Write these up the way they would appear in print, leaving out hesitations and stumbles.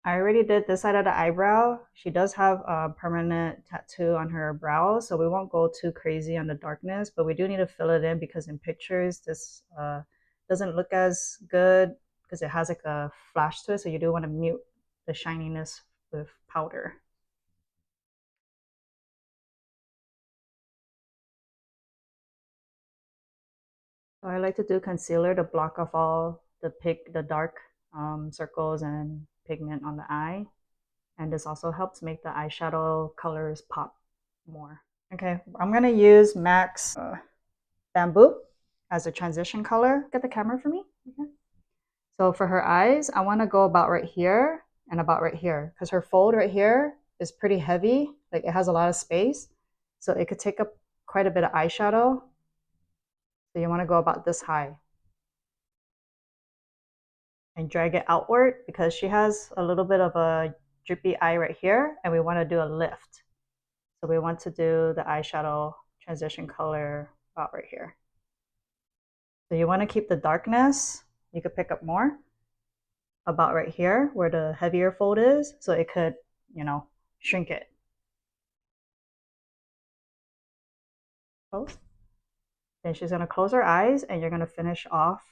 I already did this side of the eyebrow. She does have a permanent tattoo on her brow, so we won't go too crazy on the darkness, but we do need to fill it in because in pictures this doesn't look as good because it has like a flash to it, so you do want to mute the shininess with powder. So I like to do concealer to block off all the dark circles and pigment on the eye. And this also helps make the eyeshadow colors pop more. Okay, I'm gonna use MAC's Bamboo as a transition color. Get the camera for me. Okay. So for her eyes, I wanna go about right here and about right here because her fold right here is pretty heavy. Like it has a lot of space. So it could take up quite a bit of eyeshadow. So you wanna go about this high. And drag it outward because she has a little bit of a drippy eye right here and we want to do a lift. So we want to do the eyeshadow transition color about right here. So you want to keep the darkness. You could pick up more about right here where the heavier fold is. So it could, shrink it. Close. Then she's going to close her eyes and you're going to finish off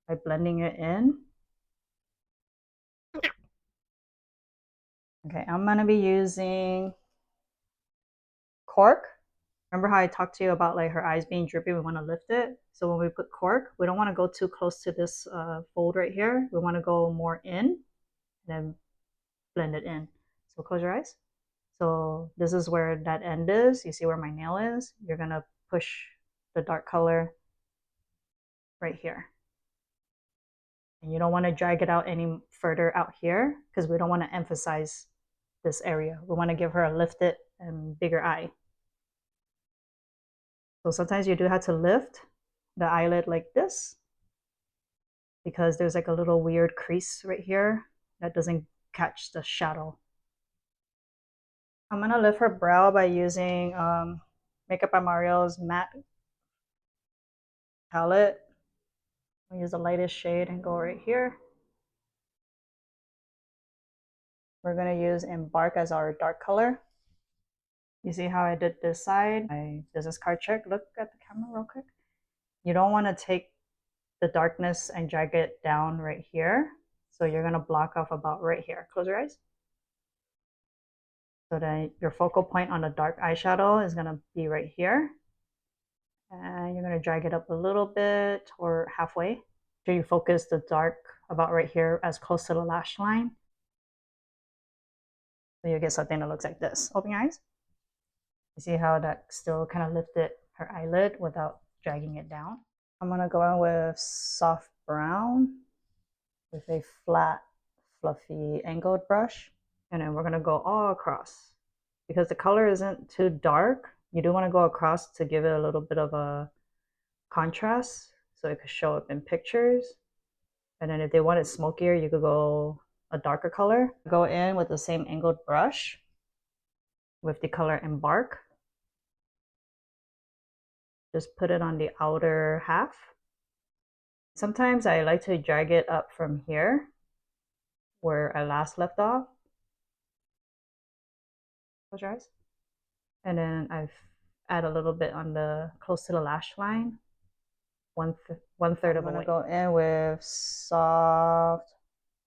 by blending it in. Okay, I'm going to be using cork. Remember how I talked to you about like her eyes being drippy? We want to lift it. So when we put cork, we don't want to go too close to this fold right here. We want to go more in and then blend it in. So close your eyes. So this is where that end is. You see where my nail is? You're going to push the dark color right here. And you don't want to drag it out any further out here because we don't want to emphasize this area. We want to give her a lifted and bigger eye. So sometimes you do have to lift the eyelid like this because there's like a little weird crease right here that doesn't catch the shadow. I'm gonna lift her brow by using Makeup by Mario's matte palette. I'll use the lightest shade and go right here. We're gonna use Embark as our dark color. You see how I did this side? My business card trick. Look at the camera real quick. You don't want to take the darkness and drag it down right here. So you're gonna block off about right here. Close your eyes. So then your focal point on the dark eyeshadow is gonna be right here. And you're gonna drag it up a little bit or halfway. So you focus the dark about right here as close to the lash line. So you get something that looks like this. Open your eyes. You see how that still kind of lifted her eyelid without dragging it down? I'm gonna go in with soft brown with a flat, fluffy angled brush. And then we're gonna go all across. Because the color isn't too dark, you do wanna go across to give it a little bit of a contrast so it could show up in pictures. And then if they want it smokier, you could go a darker color. Go in with the same angled brush with the color Embark. Just put it on the outer half. Sometimes I like to drag it up from here where I last left off. Close your eyes. And then I've add a little bit on the close to the lash line. One third of a way. I'm gonna go in with soft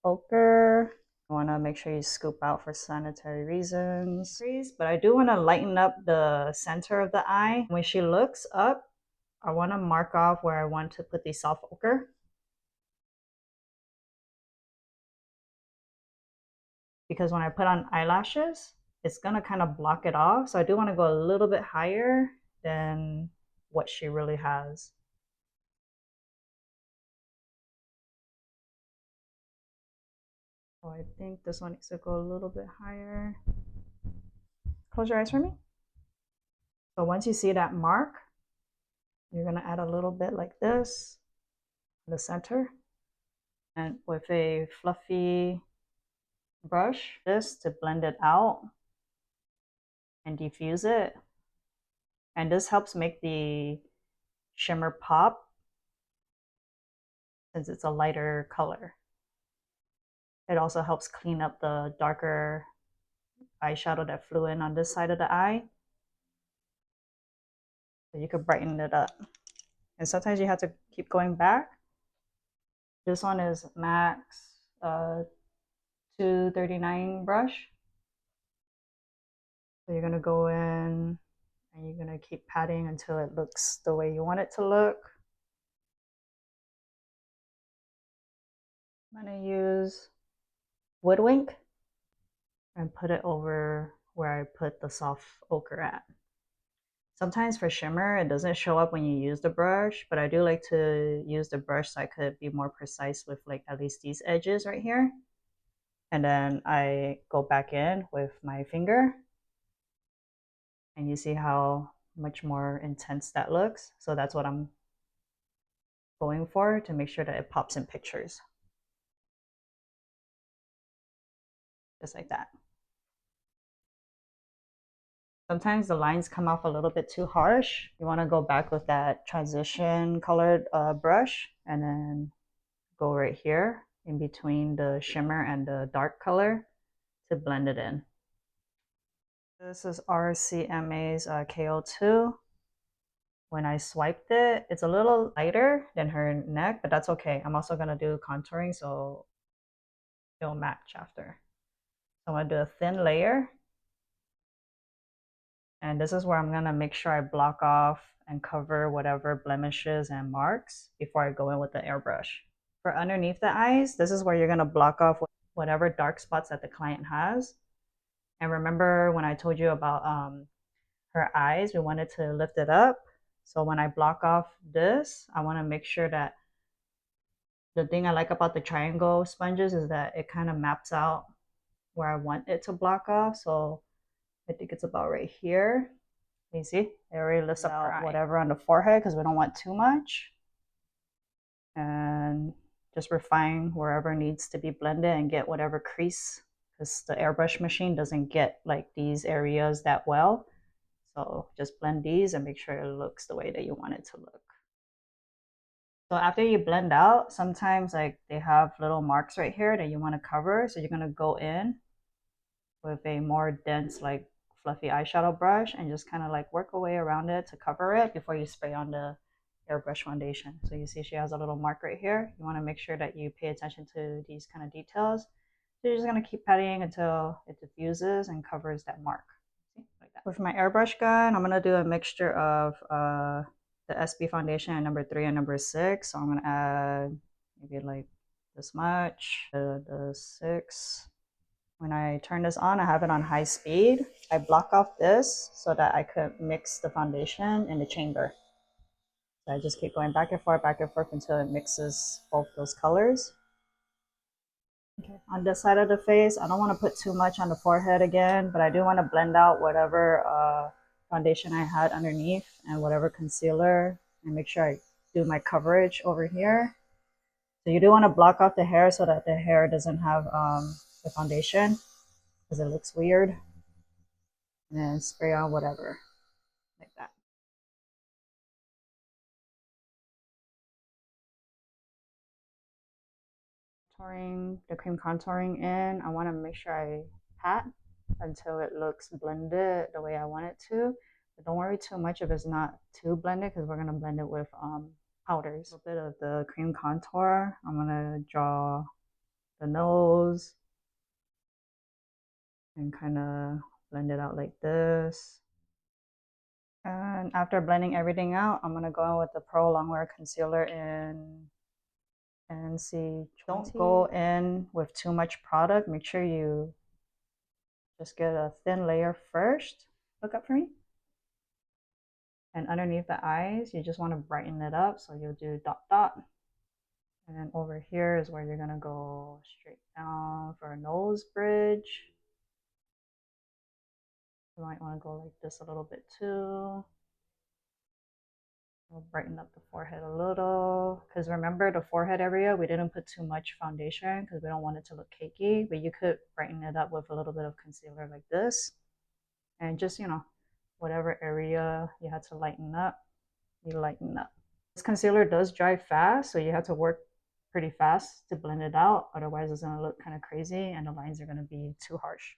ochre. I want to make sure you scoop out for sanitary reasons. But I do want to lighten up the center of the eye. When she looks up, I want to mark off where I want to put the soft ochre. Because when I put on eyelashes, it's gonna kind of block it off. So I do want to go a little bit higher than what she really has. So I think this one needs to go a little bit higher. Close your eyes for me. So once you see that mark, you're gonna add a little bit like this in the center. And with a fluffy brush, this to blend it out and diffuse it. And this helps make the shimmer pop since it's a lighter color. It also helps clean up the darker eyeshadow that flew in on this side of the eye. So you could brighten it up. And sometimes you have to keep going back. This one is Max 239 brush. So you're gonna go in and you're gonna keep patting until it looks the way you want it to look. I'm gonna use Woodwink and put it over where I put the soft ochre at. Sometimes for shimmer, it doesn't show up when you use the brush, but I do like to use the brush so I could be more precise with like at least these edges right here. And then I go back in with my finger and you see how much more intense that looks. So that's what I'm going for to make sure that it pops in pictures. Just like that. Sometimes the lines come off a little bit too harsh. You want to go back with that transition colored brush and then go right here in between the shimmer and the dark color to blend it in. This is RCMA's KO2. When I swiped it, it's a little lighter than her neck, but that's okay. I'm also going to do contouring, so it'll match after. So I'm going to do a thin layer. And this is where I'm going to make sure I block off and cover whatever blemishes and marks before I go in with the airbrush. For underneath the eyes, this is where you're going to block off whatever dark spots that the client has. And remember when I told you about her eyes, we wanted to lift it up. So when I block off this, I want to make sure that the thing I like about the triangle sponges is that it kind of maps out where I want it to block off. So I think it's about right here. You see, it already lifts up whatever on the forehead because we don't want too much. And just refine wherever needs to be blended and get whatever crease, because the airbrush machine doesn't get like these areas that well. So just blend these and make sure it looks the way that you want it to look. So after you blend out, sometimes like they have little marks right here that you want to cover. So you're going to go in with a more dense, like fluffy eyeshadow brush and just kind of like work a way around it to cover it before you spray on the airbrush foundation. So you see she has a little mark right here. You want to make sure that you pay attention to these kind of details. So you're just going to keep patting until it diffuses and covers that mark. See? Like that. With my airbrush gun, I'm going to do a mixture of the SB foundation at number 3 and number 6. So I'm going to add maybe like this much, the 6. When I turn this on, I have it on high speed. I block off this so that I could mix the foundation in the chamber. So I just keep going back and forth until it mixes both those colors. Okay, on this side of the face, I don't want to put too much on the forehead again, but I do want to blend out whatever foundation I had underneath and whatever concealer, and make sure I do my coverage over here. So you do want to block off the hair so that the hair doesn't have the foundation, because it looks weird. And then spray on whatever, like that. Contouring, the cream contouring in, I want to make sure I pat until it looks blended the way I want it to. But don't worry too much if it's not too blended, because we're going to blend it with powders. A bit of the cream contour. I'm going to draw the nose and kind of blend it out like this. And after blending everything out, I'm going to go in with the prolongwear concealer in NC20. Don't go in with too much product. Make sure you just get a thin layer first. Look up for me. And underneath the eyes, you just want to brighten it up. So you'll do dot dot. And then over here is where you're going to go straight down for a nose bridge. You might want to go like this a little bit too. We'll brighten up the forehead a little, because remember the forehead area, we didn't put too much foundation because we don't want it to look cakey, but you could brighten it up with a little bit of concealer like this. And just, you know, whatever area you had to lighten up, you lighten up. This concealer does dry fast, so you have to work pretty fast to blend it out. Otherwise, it's gonna look kind of crazy and the lines are gonna be too harsh.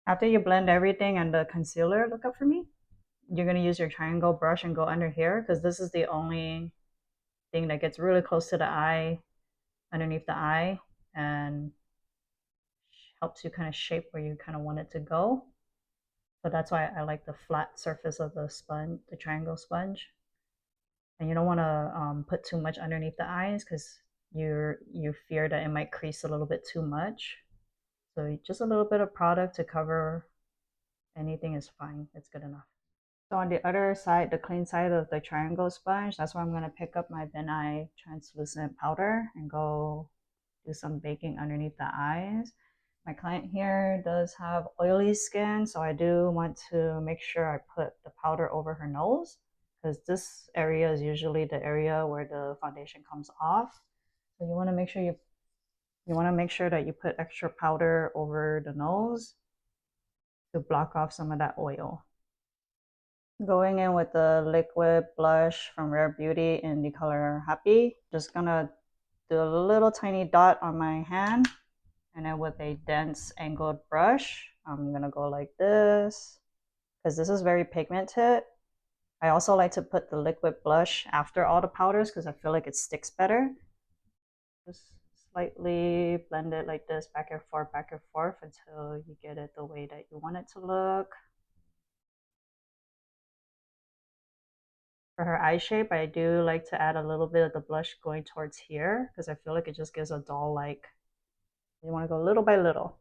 After you blend everything and the concealer, look up for me. You're gonna use your triangle brush and go under here because this is the only thing that gets really close to the eye, underneath the eye, and helps you kind of shape where you kind of want it to go. So that's why I like the flat surface of the sponge, the triangle sponge. And you don't want to put too much underneath the eyes because you fear that it might crease a little bit too much. So just a little bit of product to cover anything is fine. It's good enough. So on the other side, the clean side of the triangle sponge, that's where I'm going to pick up my Ben Eye translucent powder and go do some baking underneath the eyes. My client here does have oily skin, so I do want to make sure I put the powder over her nose because this area is usually the area where the foundation comes off. So you want to make sure that you put extra powder over the nose to block off some of that oil. Going in with the liquid blush from Rare Beauty in the color Happy. Just gonna do a little tiny dot on my hand. And then with a dense angled brush, I'm gonna go like this because this is very pigmented. I also like to put the liquid blush after all the powders because I feel like it sticks better. Just slightly blend it like this, back and forth until you get it the way that you want it to look. For her eye shape, I do like to add a little bit of the blush going towards here because I feel like it just gives a doll-like. You want to go little by little.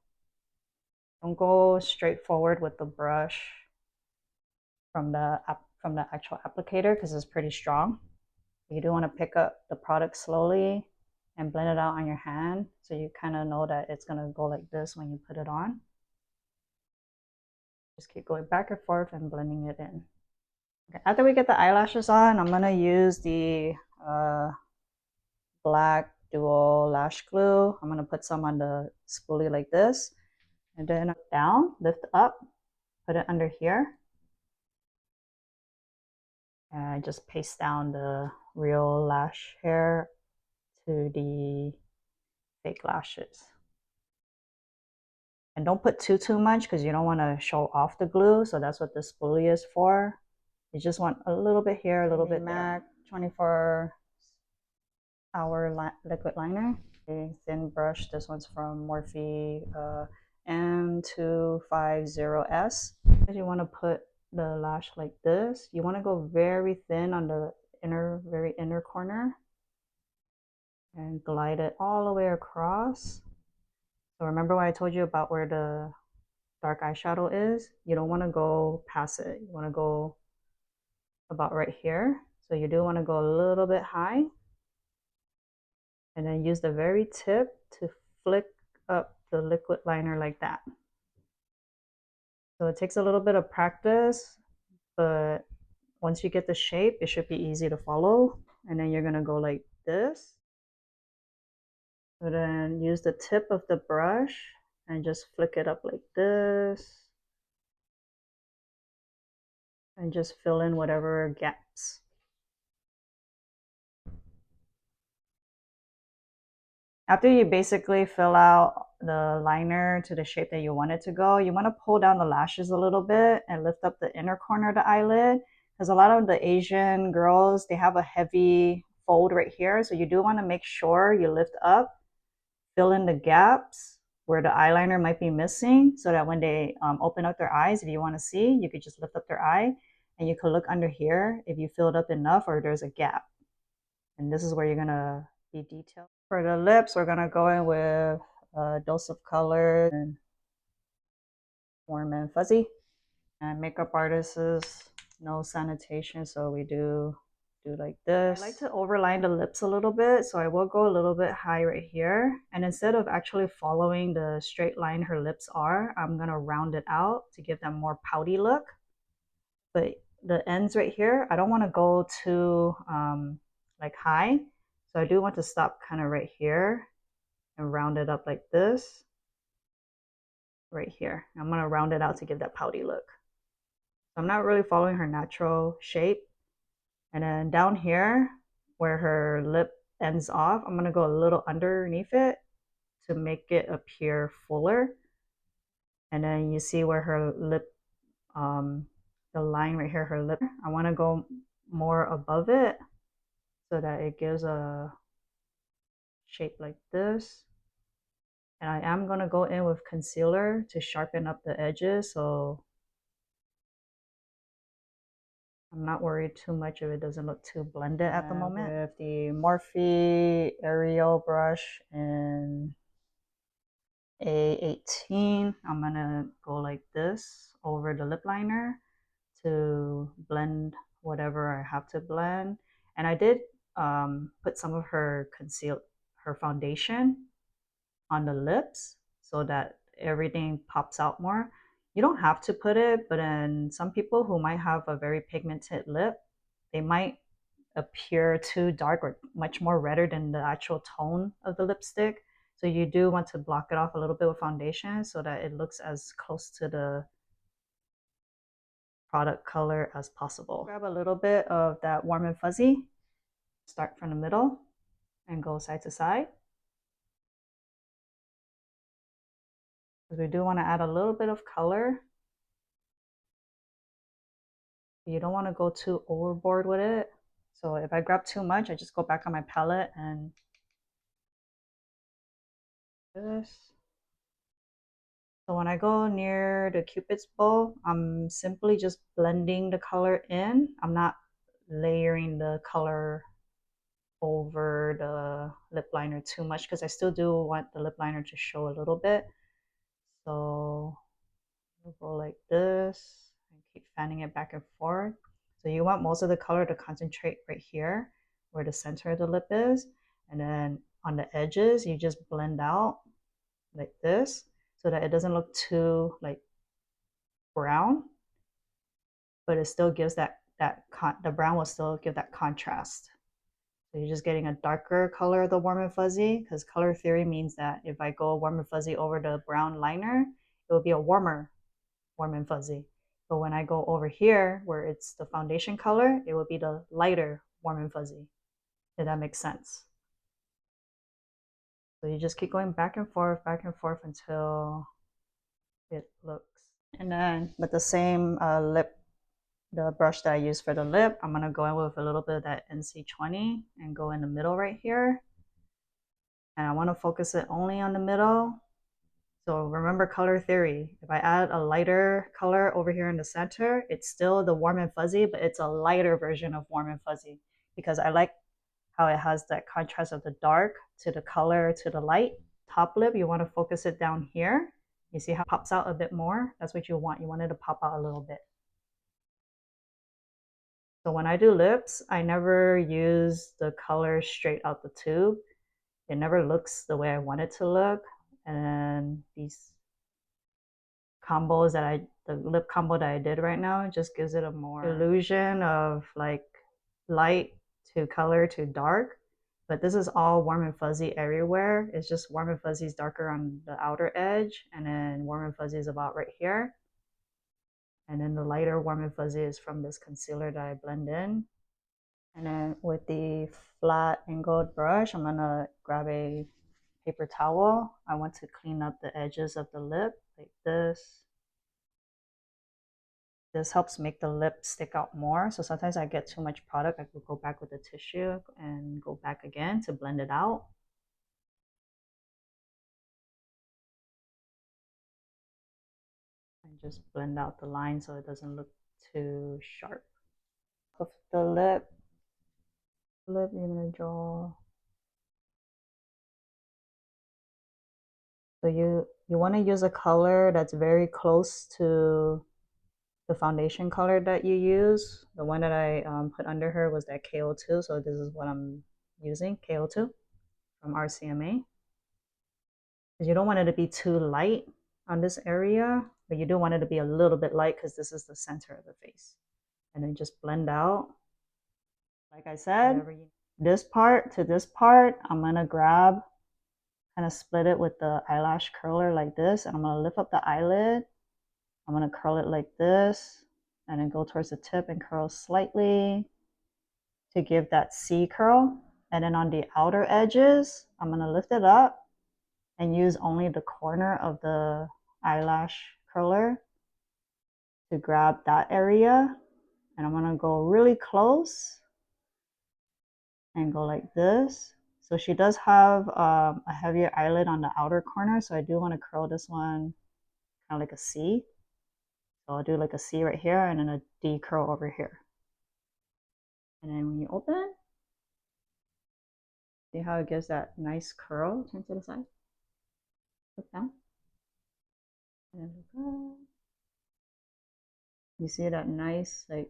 Don't go straight forward with the brush from the actual applicator because it's pretty strong. You do want to pick up the product slowly and blend it out on your hand so you kind of know that it's going to go like this when you put it on. Just keep going back and forth and blending it in. Okay, after we get the eyelashes on, I'm going to use the black dual lash glue. I'm going to put some on the spoolie like this, and then down, lift up, put it under here, and just paste down the real lash hair to the fake lashes. And don't put too much because you don't want to show off the glue, so that's what the spoolie is for. You just want a little bit here, a little bit MAC 24-hour liquid liner. A thin brush. This one's from Morphe M250S. You want to put the lash like this. You want to go very thin on the very inner corner and glide it all the way across. So remember what I told you about where the dark eyeshadow is? You don't want to go past it. You want to go about right here. So you do want to go a little bit high and then use the very tip to flick up the liquid liner like that. So it takes a little bit of practice, but once you get the shape, it should be easy to follow. And then you're going to go like this. So then use the tip of the brush and just flick it up like this. And just fill in whatever gaps. After you basically fill out the liner to the shape that you want it to go, you want to pull down the lashes a little bit and lift up the inner corner of the eyelid because a lot of the Asian girls, they have a heavy fold right here. So you do want to make sure you lift up, fill in the gaps where the eyeliner might be missing so that when they open up their eyes, if you want to see, you could just lift up their eye and you could look under here if you filled up enough or there's a gap. And this is where you're going to be detailed. For the lips, we're going to go in with a dose of color and warm and fuzzy. And makeup artists, no sanitation, so we do like this. I like to overline the lips a little bit, so I will go a little bit high right here. And instead of actually following the straight line her lips are, I'm going to round it out to give them more pouty look. But the ends right here, I don't want to go too like high. So I do want to stop kind of right here and round it up like this. Right here. I'm going to round it out to give that pouty look. So I'm not really following her natural shape. And then down here, where her lip ends off, I'm going to go a little underneath it to make it appear fuller. And then you see where her lip, the line right here, her lip, I want to go more above it so that it gives a shape like this. And I am going to go in with concealer to sharpen up the edges, so I'm not worried too much if it doesn't look too blended at the moment. With the Morphe Ariel brush and A18, I'm going to go like this over the lip liner to blend whatever I have to blend. And I did put some of her foundation on the lips so that everything pops out more. You don't have to put it, but then some people who might have a very pigmented lip, they might appear too dark or much more redder than the actual tone of the lipstick. So you do want to block it off a little bit with foundation so that it looks as close to the product color as possible. Grab a little bit of that Warm and Fuzzy, start from the middle and go side to side. Because we do want to add a little bit of color. You don't want to go too overboard with it. So if I grab too much, I just go back on my palette and this. So when I go near the Cupid's bow, I'm simply just blending the color in. I'm not layering the color over the lip liner too much because I still do want the lip liner to show a little bit. So we'll go like this and keep fanning it back and forth. So you want most of the color to concentrate right here where the center of the lip is. And then on the edges, you just blend out like this so that it doesn't look too like brown, but it still gives the brown will still give that contrast. So you're just getting a darker color of the Warm and Fuzzy, because color theory means that if I go Warm and Fuzzy over the brown liner, it will be a warmer Warm and Fuzzy. But when I go over here where it's the foundation color, it will be the lighter Warm and Fuzzy, if that makes sense. So you just keep going back and forth until it looks. And then with the same the brush that I use for the lip, I'm gonna go in with a little bit of that NC20 and go in the middle right here. And I want to focus it only on the middle. So remember color theory. If I add a lighter color over here in the center, it's still the Warm and Fuzzy, but it's a lighter version of Warm and Fuzzy because I like how it has that contrast of the dark to the color to the light. Top lip, you want to focus it down here. You see how it pops out a bit more? That's what you want. You want it to pop out a little bit. So when I do lips, I never use the color straight out the tube. It never looks the way I want it to look. And these combos the lip combo that I did right now just gives it a more illusion of like light to color to dark. But this is all Warm and Fuzzy everywhere. It's just Warm and Fuzzy is darker on the outer edge, and then Warm and Fuzzy is about right here. And then the lighter Warm and Fuzzy is from this concealer that I blend in. And then with the flat angled brush, I'm gonna grab a paper towel. I want to clean up the edges of the lip like this. This helps make the lip stick out more. So sometimes I get too much product, I could go back with the tissue and go back again to blend it out. And just blend out the line so it doesn't look too sharp. With the lip, you're gonna draw. So you want to use a color that's very close to the foundation color that you use. The one that I put under her was that KO2, so this is what I'm using, KO2 from RCMA. Because you don't want it to be too light on this area, but you do want it to be a little bit light because this is the center of the face. And then just blend out. Like I said, this part to this part, I'm gonna grab, kind of split it with the eyelash curler like this, and I'm gonna lift up the eyelid. I'm gonna curl it like this, and then go towards the tip and curl slightly to give that C curl. And then on the outer edges, I'm going to lift it up and use only the corner of the eyelash curler to grab that area. And I'm going to go really close and go like this. So she does have a heavier eyelid on the outer corner, so I do want to curl this one kind of like a C. So I'll do like a C right here and then a D curl over here. And then when you open, see how it gives that nice curl? Turn to the side. Look down. And then look up. You see that nice, like,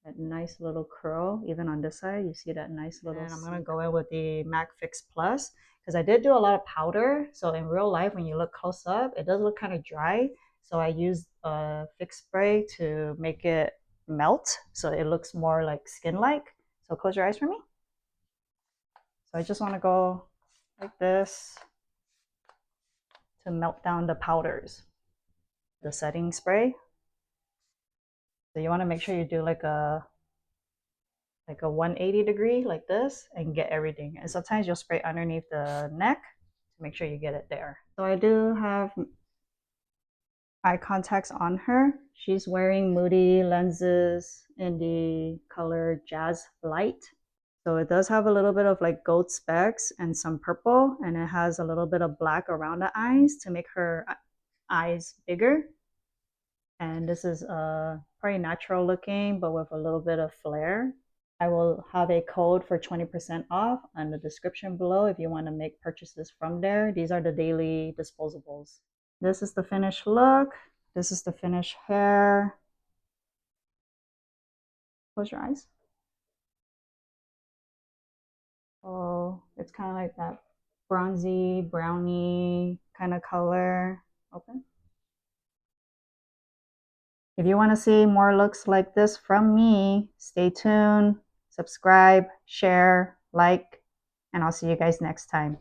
that nice little curl, even on this side, you see that nice little. And I'm gonna go in with the MAC Fix Plus because I did do a lot of powder. So in real life, when you look close up, it does look kind of dry. So I used a fix spray to make it melt, so it looks more like skin-like. So close your eyes for me. So I just want to go like this to melt down the powders. The setting spray. So you want to make sure you do like a 180 degree like this and get everything. And sometimes you'll spray underneath the neck to make sure you get it there. So I do have eye contacts on her. She's wearing Moody lenses in the color Jazz Light. So it does have a little bit of like gold specks and some purple, and it has a little bit of black around the eyes to make her eyes bigger. And this is pretty natural looking, but with a little bit of flair. I will have a code for 20% off in the description below if you want to make purchases from there. These are the daily disposables. This is the finished look. This is the finished hair. Close your eyes. Oh, it's kind of like that bronzy, browny kind of color. Open. If you want to see more looks like this from me, stay tuned, subscribe, share, like, and I'll see you guys next time.